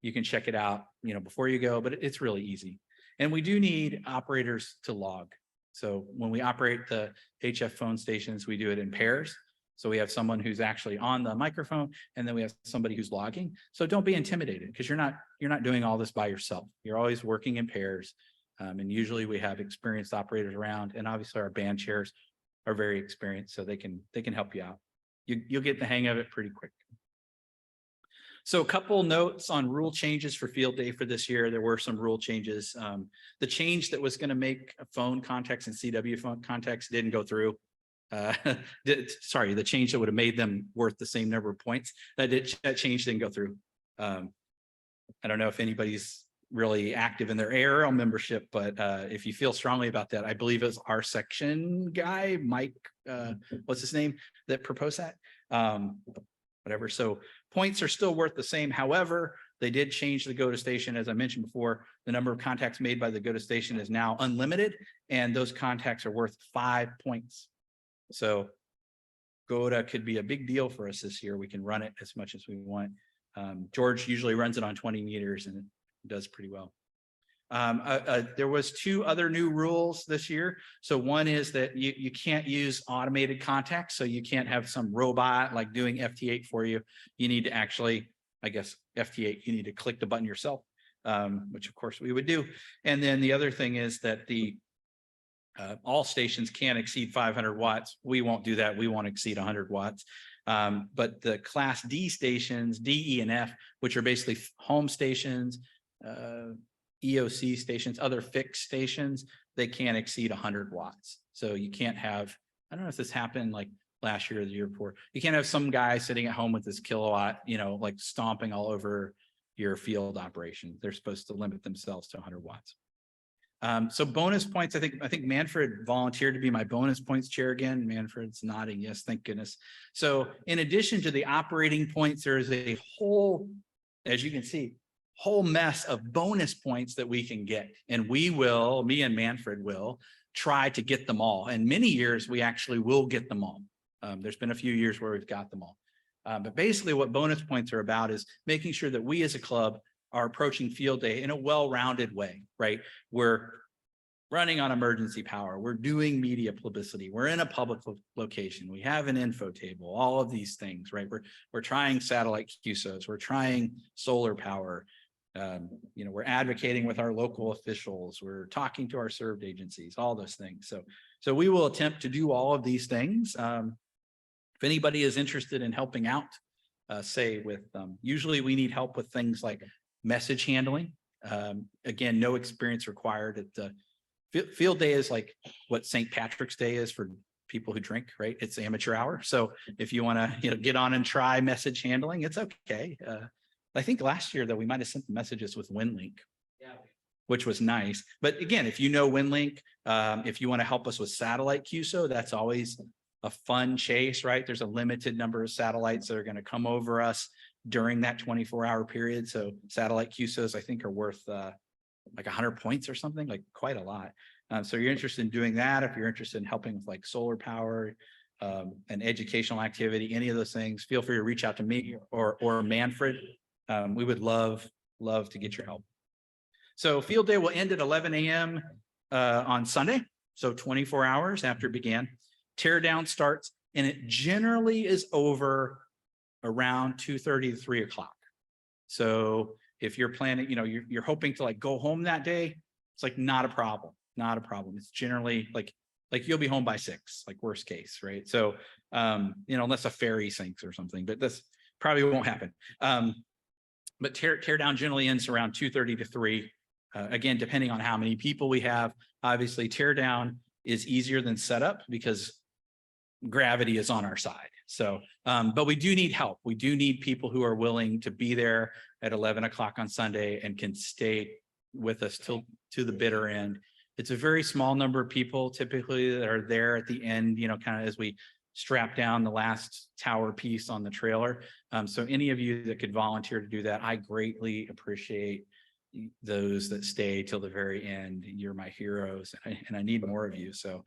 you can check it out, before you go, but it's really easy. And we do need operators to log. So when we operate the HF phone stations, we do it in pairs. So we have someone who's actually on the microphone, and then we have somebody who's logging. So don't be intimidated because you're not doing all this by yourself. You're always working in pairs. And usually we have experienced operators around, and obviously our band chairs are very experienced, so they can help you out. You'll get the hang of it pretty quick. So a couple notes on rule changes for field day for this year. There were some rule changes. The change that was going to make phone contacts and CW phone contacts didn't go through. The change that would have made them worth the same number of points, that change didn't go through. I don't know if anybody's really active in their ARL membership, but if you feel strongly about that, I believe it's our section guy, Mike, what's his name, that proposed that. Whatever. So points are still worth the same. However, they did change the go-to station. As I mentioned before, the number of contacts made by the go-to station is now unlimited, and those contacts are worth 5 points. So GOTA could be a big deal for us this year. We can run it as much as we want. George usually runs it on 20 meters and it does pretty well. There was 2 other new rules this year. So one is that you can't use automated contacts. So you can't have some robot like doing FT8 for you. You need to actually, I guess, FT8, you need to click the button yourself, which of course we would do. And then the other thing is that the all stations can't exceed 500 watts. We won't do that. We won't exceed 100 watts. But the class D stations, D, E, and F, which are basically home stations, EOC stations, other fixed stations, they can't exceed 100 watts. So you can't have, I don't know if this happened like last year or the year before, you can't have some guy sitting at home with this kilowatt, like stomping all over your field operation. They're supposed to limit themselves to 100 watts. So bonus points, I think Manfred volunteered to be my bonus points chair again. Manfred's nodding, yes, thank goodness. So in addition to the operating points, there's a whole, as you can see, whole mess of bonus points that we can get. And we will, me and Manfred will try to get them all. And many years we actually will get them all. There's been a few years where we've got them all. But basically what bonus points are about is making sure that we as a club are approaching field day in a well-rounded way, right? We're running on emergency power. We're doing media publicity. We're in a public location. We have an info table, all of these things, right? We're trying satellite QSOs. We're trying solar power. We're advocating with our local officials. We're talking to our served agencies, all those things. So we will attempt to do all of these things. If anybody is interested in helping out, say with, usually we need help with things like message handling. Again, no experience required. Field day is like what St. Patrick's Day is for people who drink, right? It's amateur hour. So if you want to, get on and try message handling, it's okay. I think last year though, we might have sent the messages with WinLink, which was nice. But again, if you know WinLink, if you want to help us with satellite QSO, that's always a fun chase, right? There's a limited number of satellites that are going to come over us during that 24-hour period. So satellite QSOs, I think, are worth like 100 points or something, like quite a lot. So you're interested in doing that. If you're interested in helping with like solar power and educational activity, any of those things, feel free to reach out to me or Manfred. We would love to get your help. So field day will end at 11 a.m. On Sunday. So 24 hours after it began. Teardown starts, and it generally is over around 2:30 to 3 o'clock. So if you're planning, you're hoping to like go home that day, it's like not a problem. It's generally like you'll be home by 6, like worst case, right? So unless a ferry sinks or something, but this probably won't happen. But teardown generally ends around 2:30 to 3. Again, depending on how many people we have. Obviously, teardown is easier than setup because gravity is on our side. So, but we do need help. We do need people who are willing to be there at 11 o'clock on Sunday and can stay with us to the bitter end. It's a very small number of people typically that are there at the end, kind of as we strap down the last tower piece on the trailer. So any of you that could volunteer to do that, I greatly appreciate those that stay till the very end. You're my heroes, and I need more of you. So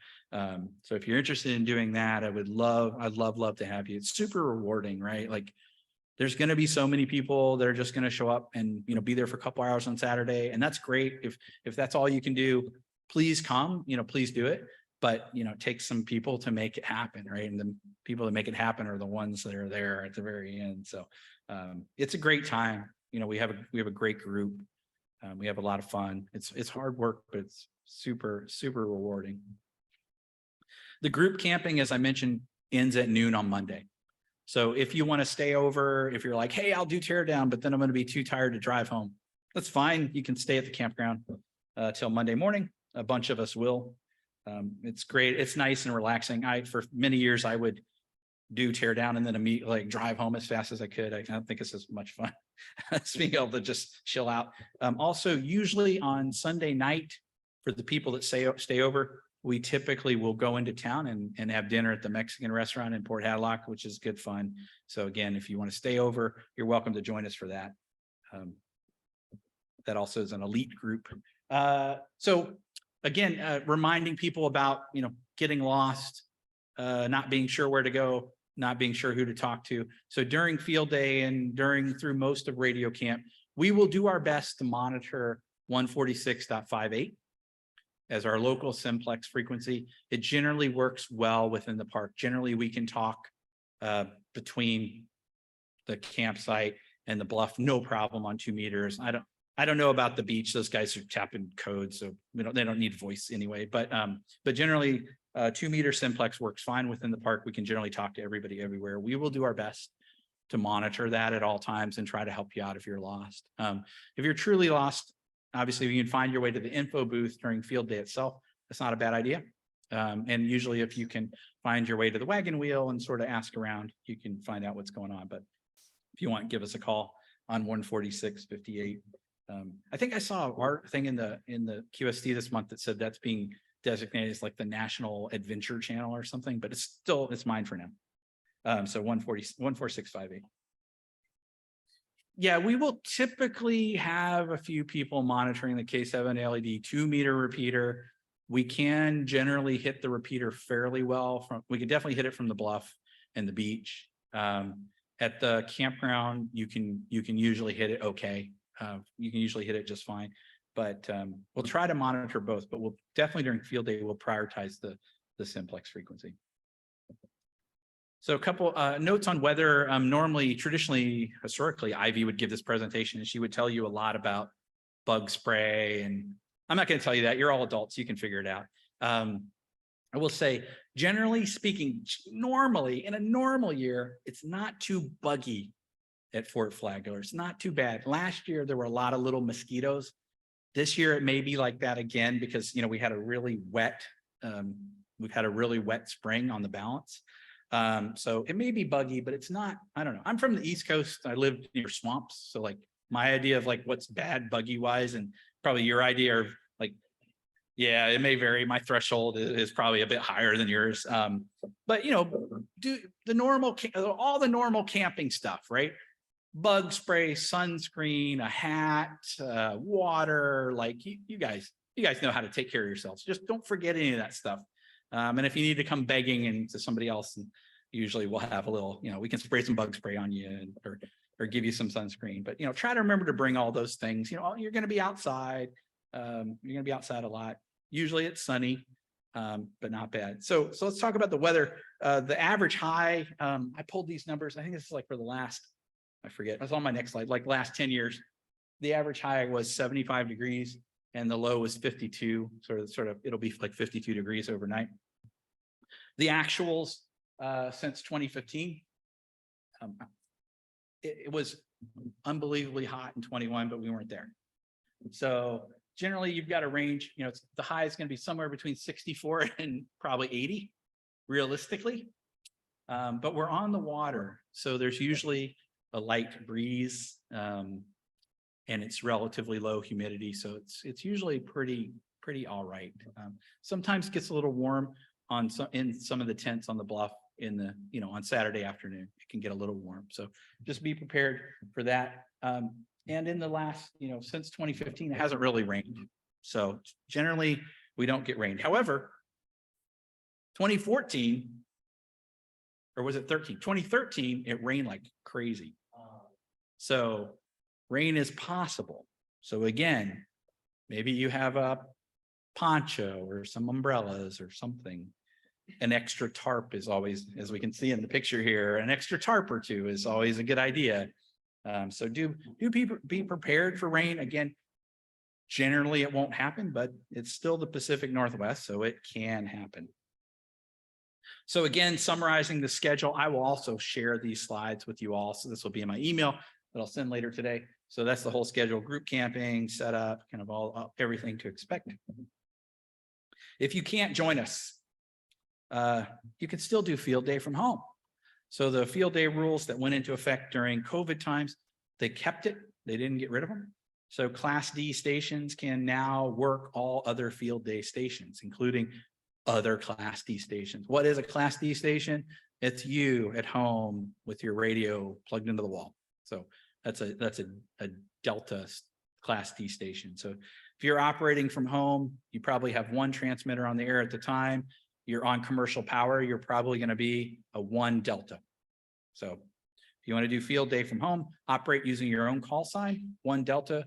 if you're interested in doing that, I'd love to have you. It's super rewarding, right? Like there's going to be so many people that are just going to show up and, be there for a couple hours on Saturday. And that's great. If that's all you can do, please come, please do it. But, it takes some people to make it happen, right? And the people that make it happen are the ones that are there at the very end. So it's a great time. We have a great group. We have a lot of fun. It's hard work, but it's super, super rewarding. The group camping, as I mentioned, ends at noon on Monday. So if you want to stay over, if you're like, hey, I'll do teardown, but then I'm going to be too tired to drive home, that's fine. You can stay at the campground till Monday morning. A bunch of us will. It's great. It's nice and relaxing. For many years, I would do tear down and then immediately like drive home as fast as I could. I don't think it's as much fun as being able to just chill out. Also, usually on Sunday night, for the people that stay over, we typically will go into town and have dinner at the Mexican restaurant in Port Hadlock, which is good fun. So again, if you want to stay over, you're welcome to join us for that. That also is an elite group. So again, reminding people about, getting lost, not being sure where to go, not being sure who to talk to. So during field day and through most of radio camp, we will do our best to monitor 146.58 as our local simplex frequency. It generally works well within the park. Generally, we can talk between the campsite and the bluff, no problem on 2 meters. I don't know about the beach. Those guys are tapping code, so they don't need voice anyway. But generally, 2 meter simplex works fine within the park. We can generally talk to everybody everywhere. We will do our best to monitor that at all times and try to help you out if you're lost. If you're truly lost, obviously you can find your way to the info booth during field day itself. That's not a bad idea. And usually if you can find your way to the wagon wheel and sort of ask around, you can find out what's going on. But if you want, give us a call on 146.58. I think I saw our thing in the QST this month that said that's being designated as like the National Adventure Channel or something, but it's mine for now. So 146.58. Yeah, we will typically have a few people monitoring the K7 LED 2 meter repeater. We can generally hit the repeater fairly well. We can definitely hit it from the bluff and the beach. At the campground, you can usually hit it okay. You can usually hit it just fine, but we'll try to monitor both, but we'll definitely during field day, we'll prioritize the simplex frequency. So a couple notes on weather. Traditionally, historically, Ivy would give this presentation and she would tell you a lot about bug spray, and I'm not going to tell you that. You're all adults. You can figure it out. I will say, generally speaking, normally in a normal year, it's not too buggy at Fort Flagler. It's not too bad. Last year, there were a lot of little mosquitoes. This year, it may be like that again because, we had a really wet, we've had a really wet spring on the balance. So it may be buggy, but it's not, I don't know. I'm from the East Coast. I lived near swamps. So like my idea of like what's bad buggy wise and probably your idea of like, yeah, it may vary. My threshold is probably a bit higher than yours. But do the normal, all the normal camping stuff, right? Bug spray, sunscreen, a hat, water, like you guys know how to take care of yourselves. Just don't forget any of that stuff. And if you need to come begging into somebody else, and usually we'll have a little, we can spray some bug spray on you or give you some sunscreen, but, try to remember to bring all those things. You're going to be outside. You're going to be outside a lot. Usually it's sunny, but not bad. So let's talk about the weather. The average high, I pulled these numbers. I think this is like for the last, I forget, that's on my next slide, like last 10 years. The average high was 75 degrees. And the low was 52, sort of, it'll be like 52 degrees overnight. The actuals since 2015, it was unbelievably hot in 21, but we weren't there. So generally you've got a range, the high is going to be somewhere between 64 and probably 80, realistically. But we're on the water, so there's usually a light breeze. And it's relatively low humidity, so it's usually pretty all right. Sometimes it gets a little warm in some of the tents on the bluff on Saturday afternoon. It can get a little warm, so just be prepared for that. And in the last, since 2015, it hasn't really rained, so generally we don't get rained. However, 2014, or was it 13? 2013, it rained like crazy. So rain is possible. So again, maybe you have a poncho or some umbrellas or something. An extra tarp is always, as we can see in the picture here, an extra tarp or two is always a good idea. So do be prepared for rain. Again, generally it won't happen, but it's still the Pacific Northwest, so it can happen. So again, summarizing the schedule, I will also share these slides with you all. So this will be in my email that I'll send later today. So that's the whole schedule: group camping, setup, kind of everything to expect. If you can't join us, you can still do field day from home. So the field day rules that went into effect during COVID times, they kept it. They didn't get rid of them. So Class D stations can now work all other field day stations, including other Class D stations. What is a Class D station? It's you at home with your radio plugged into the wall. So that's a Delta Class D station. So if you're operating from home, you probably have one transmitter on the air at the time. You're on commercial power, you're probably going to be a 1 Delta. So if you want to do field day from home, operate using your own call sign, 1 Delta,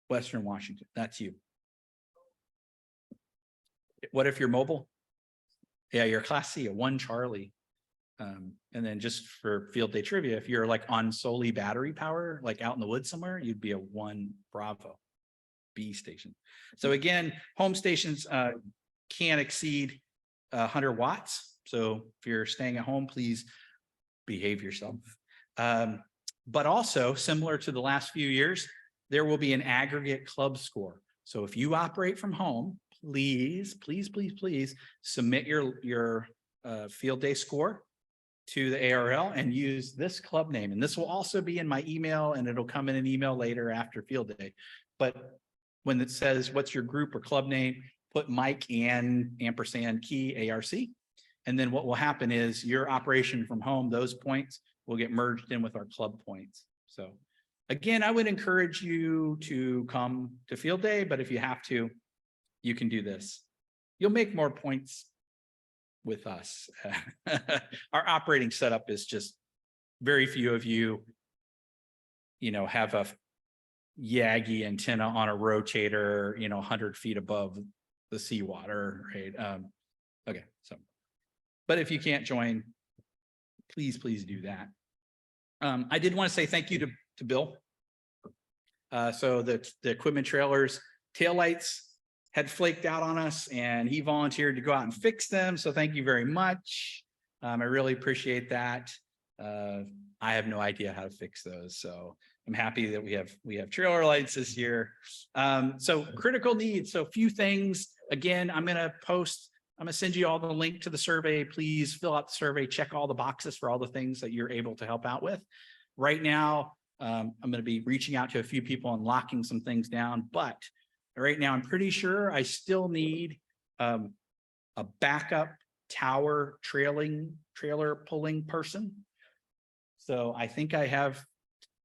Western Washington. That's you. What if you're mobile? Yeah, you're Class C, a 1 Charlie. And then just for field day trivia, if you're like on solely battery power, like out in the woods somewhere, you'd be a 1 Bravo B station. So again, home stations can't exceed 100 watts. So if you're staying at home, please behave yourself. But also similar to the last few years, there will be an aggregate club score. So if you operate from home, please submit your field day score to the ARL and use this club name. And this will also be in my email, and it'll come in an email later after field day. But when it says what's your group or club name, put Mike and ampersand key ARC. And then what will happen is your operation from home, those points will get merged in with our club points. So again, I would encourage you to come to field day, but if you have to, you can do this. You'll make more points with us. Our operating setup is just very few of you, have a Yagi antenna on a rotator, 100 feet above the seawater, right? Okay, so, but if you can't join, please do that. I did want to say thank you to Bill. So the equipment trailers, taillights had flaked out on us, and he volunteered to go out and fix them. So thank you very much. I really appreciate that. I have no idea how to fix those, so I'm happy that we have trailer lights this year. So critical needs. So a few things. Again, I'm going to send you all the link to the survey. Please fill out the survey, check all the boxes for all the things that you're able to help out with. Right now, I'm going to be reaching out to a few people and locking some things down, but right now I'm pretty sure I still need a backup tower trailer pulling person. So I think I have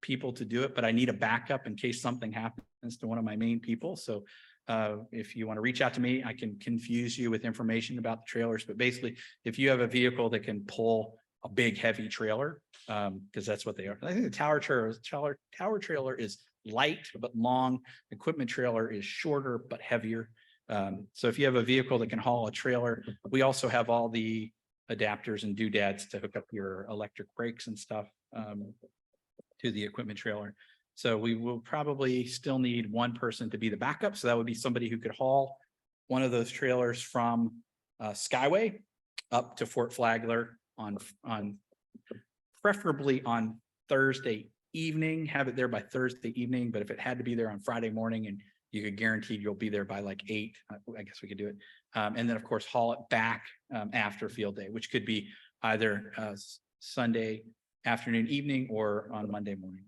people to do it, but I need a backup in case something happens to one of my main people. So if you want to reach out to me, I can confuse you with information about the trailers. But basically, if you have a vehicle that can pull a big heavy trailer, because that's what they are. I think the tower trailer is light but long. Equipment trailer is shorter but heavier. So if you have a vehicle that can haul a trailer, we also have all the adapters and doodads to hook up your electric brakes and stuff to the equipment trailer. So we will probably still need one person to be the backup. So that would be somebody who could haul one of those trailers from Skyway up to Fort Flagler on preferably on Thursday evening, have it there by Thursday evening. But if it had to be there on Friday morning and you could guarantee you'll be there by like 8, I guess we could do it. And then of course, haul it back after field day, which could be either Sunday afternoon, evening, or on Monday morning.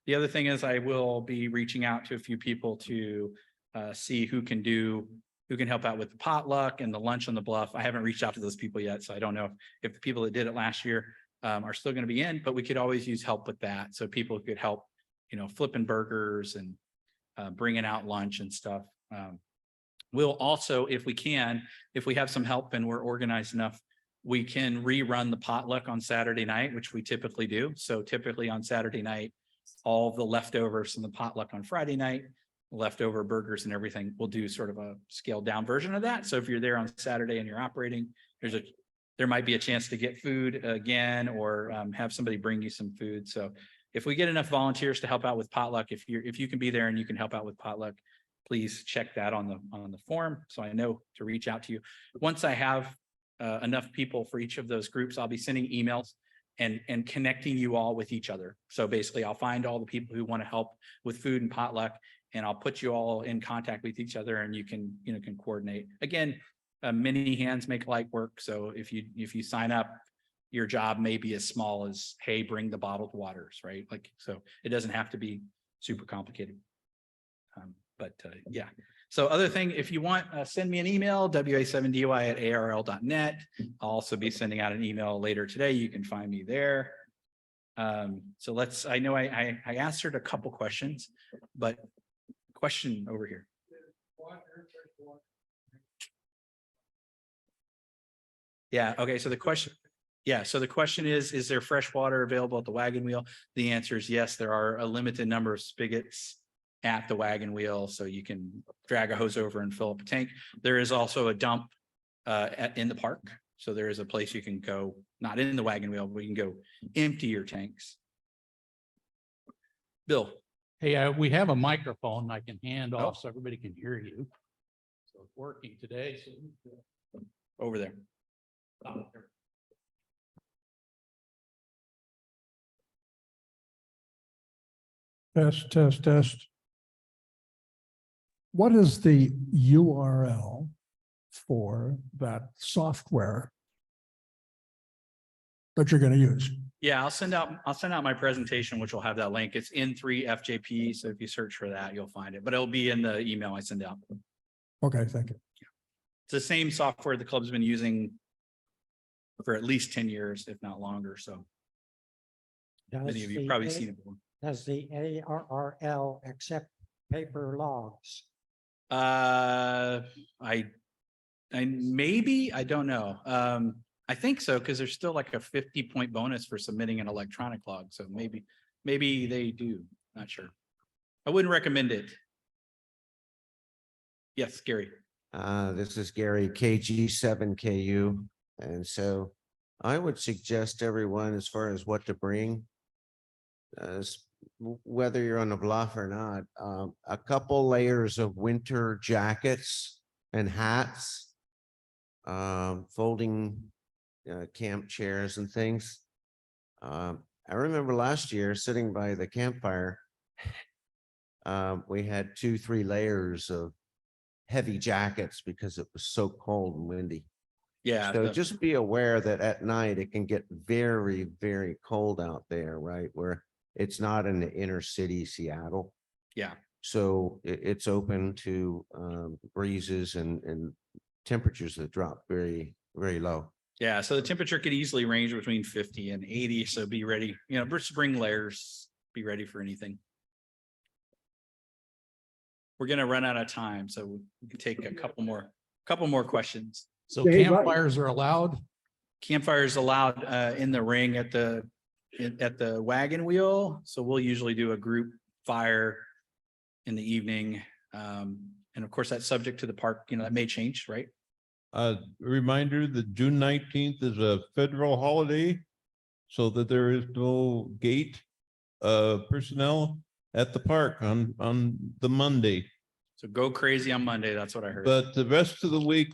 The other thing is I will be reaching out to a few people to see who can help out with the potluck and the lunch on the bluff. I haven't reached out to those people yet, so I don't know if the people that did it last year are still going to be in, but we could always use help with that. So people could help, flipping burgers and bringing out lunch and stuff. We'll also, if we have some help and we're organized enough, we can rerun the potluck on Saturday night, which we typically do. So typically on Saturday night, all the leftovers from the potluck on Friday night, leftover burgers and everything, we'll do sort of a scaled down version of that. So if you're there on Saturday and you're operating, there might be a chance to get food again, or have somebody bring you some food. So if we get enough volunteers to help out with potluck, if you can be there and you can help out with potluck, please check that on the form so I know to reach out to you. Once I have enough people for each of those groups, I'll be sending emails and connecting you all with each other. So basically, I'll find all the people who want to help with food and potluck, and I'll put you all in contact with each other, and you can coordinate. Again, many hands make light work. So if you sign up, your job may be as small as, hey, bring the bottled waters, right? Like, so it doesn't have to be super complicated. Yeah. So other thing, if you want, send me an email, wa7dy@arl.net. I'll also be sending out an email later today. You can find me there. So I know I answered a couple questions, but question over here. Yeah. Okay. So the question is there fresh water available at the wagon wheel? The answer is yes. There are a limited number of spigots at the wagon wheel, so you can drag a hose over and fill up a tank. There is also a dump in the park. So there is a place you can go, not in the wagon wheel, but you can go empty your tanks. Bill. Hey, we have a microphone I can hand off so everybody can hear you. So it's working today. So Over there. Test. What is the URL for that software that you're going to use? Yeah, I'll send out my presentation, which will have that link. It's N3FJP. So if you search for that, you'll find it, but it'll be in the email I send out. Okay, thank you. It's the same software the club's been using for at least 10 years, if not longer. So many of you probably seen it before. Does the ARRL accept paper logs? I don't know. I think so, because there's still like a 50-point bonus for submitting an electronic log. So maybe they do. Not sure. I wouldn't recommend it. Yes, Gary. This is Gary, KG7KU. And so I would suggest everyone, as far as what to bring, whether you're on the bluff or not, a couple layers of winter jackets and hats, folding camp chairs and things. I remember last year sitting by the campfire, we had 2-3 layers of heavy jackets because it was so cold and windy. Yeah. So just be aware that at night it can get very, very cold out there, right? Where it's not in the inner city, Seattle. Yeah. So it's open to breezes and temperatures that drop very, very low. Yeah. So the temperature could easily range between 50 and 80. So be ready, spring layers, be ready for anything. We're going to run out of time, so we can take a couple more questions. So campfires are allowed? Campfires allowed in the ring at the wagon wheel. So we'll usually do a group fire in the evening. And of course, that's subject to the park, that may change, right? A reminder that June 19th is a federal holiday, so that there is no gate personnel at the park on the Monday. So go crazy on Monday. That's what I heard. But the rest of the week.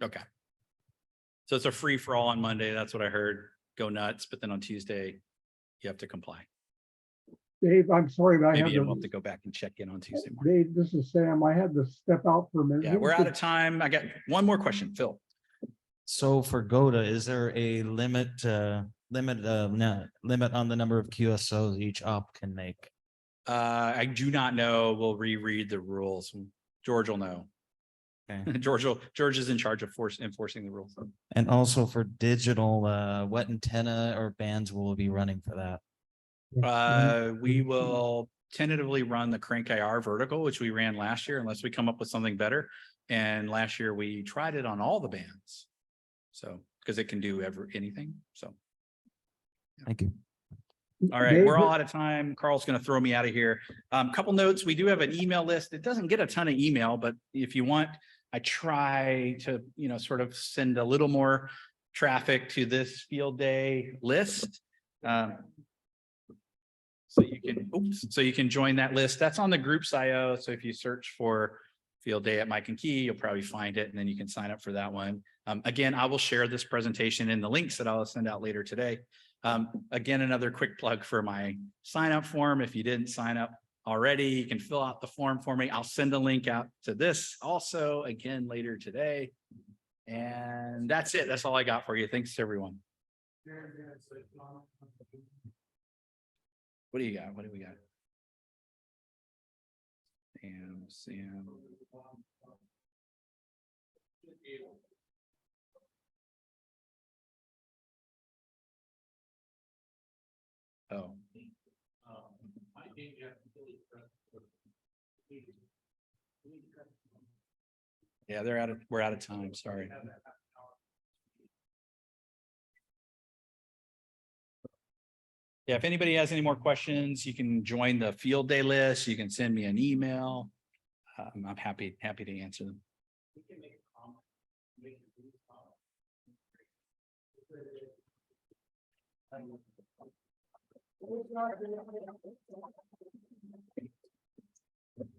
Okay. So it's a free for all on Monday. That's what I heard. Go nuts. But then on Tuesday, you have to comply. Dave, I'm sorry, but Maybe you'll have to go back and check in on Tuesday morning. Dave, this is Sam. I had to step out for a minute. Yeah, we're out of time. I got one more question, Phil. So for GOTA, is there a limit on the number of QSOs each op can make? I do not know. We'll reread the rules. George will know. Okay. George is in charge of enforcing the rules. And also for digital, what antenna or bands will we be running for that? We will tentatively run the Crank IR vertical, which we ran last year, unless we come up with something better. And last year we tried it on all the bands. So, because it can do anything. So. Thank you. All right, we're all out of time. Carl's going to throw me out of here. Couple notes. We do have an email list. It doesn't get a ton of email, but if you want, I try to, sort of send a little more traffic to this field day list. So you can join that list. That's on the groups IO. So if you search for field day at Mike and Key, you'll probably find it, and then you can sign up for that one. Again, I will share this presentation in the links that I'll send out later today. Again, another quick plug for my sign up form. If you didn't sign up already, you can fill out the form for me. I'll send a link out to this also again later today. And that's it. That's all I got for you. Thanks, everyone. What do you got? What do we got? Sam. Oh. Yeah, we're out of time. Sorry. Yeah, if anybody has any more questions, you can join the field day list. You can send me an email. I'm happy to answer them.